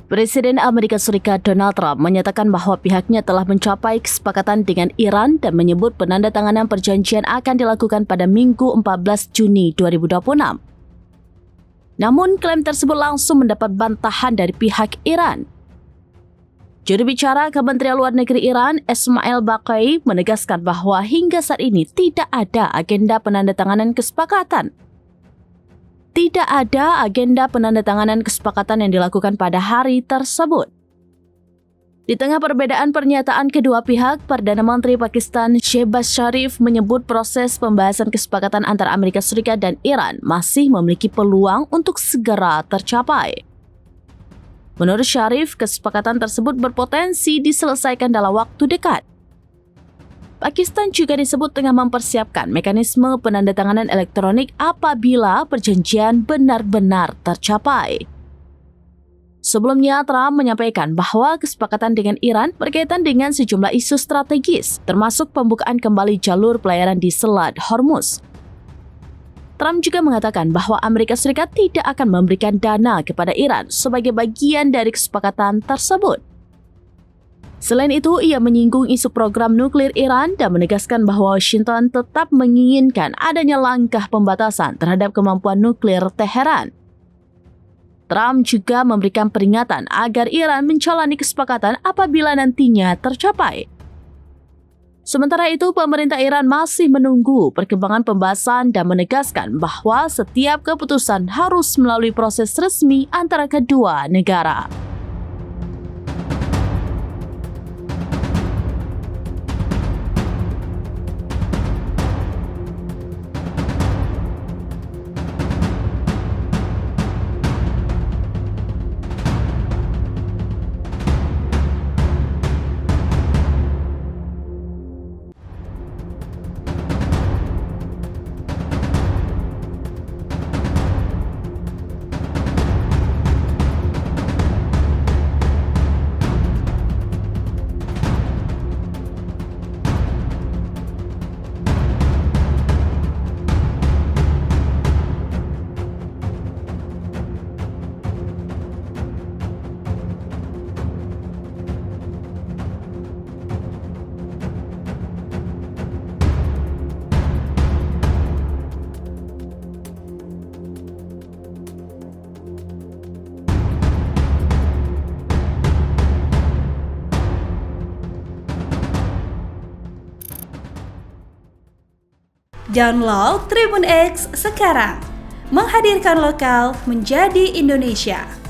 Presiden Amerika Serikat Donald Trump menyatakan bahwa pihaknya telah mencapai kesepakatan dengan Iran dan menyebut penandatanganan perjanjian akan dilakukan pada Minggu 14 Juni 2026. Namun, klaim tersebut langsung mendapat bantahan dari pihak Iran. Juru bicara Kementerian Luar Negeri Iran, Esmail Baqai, menegaskan bahwa hingga saat ini tidak ada agenda penandatanganan kesepakatan. Tidak ada agenda penandatanganan kesepakatan yang dilakukan pada hari tersebut. Di tengah perbedaan pernyataan kedua pihak, Perdana Menteri Pakistan Shehbaz Sharif menyebut proses pembahasan kesepakatan antara Amerika Serikat dan Iran masih memiliki peluang untuk segera tercapai. Menurut Sharif, kesepakatan tersebut berpotensi diselesaikan dalam waktu dekat. Pakistan juga disebut tengah mempersiapkan mekanisme penandatanganan elektronik apabila perjanjian benar-benar tercapai. Sebelumnya, Trump menyampaikan bahwa kesepakatan dengan Iran berkaitan dengan sejumlah isu strategis, termasuk pembukaan kembali jalur pelayaran di Selat Hormuz. Trump juga mengatakan bahwa Amerika Serikat tidak akan memberikan dana kepada Iran sebagai bagian dari kesepakatan tersebut. Selain itu, ia menyinggung isu program nuklir Iran dan menegaskan bahwa Washington tetap menginginkan adanya langkah pembatasan terhadap kemampuan nuklir Teheran. Trump juga memberikan peringatan agar Iran menjalani kesepakatan apabila nantinya tercapai. Sementara itu, pemerintah Iran masih menunggu perkembangan pembahasan dan menegaskan bahwa setiap keputusan harus melalui proses resmi antara kedua negara. Download Tribun X sekarang, menghadirkan lokal menjadi Indonesia.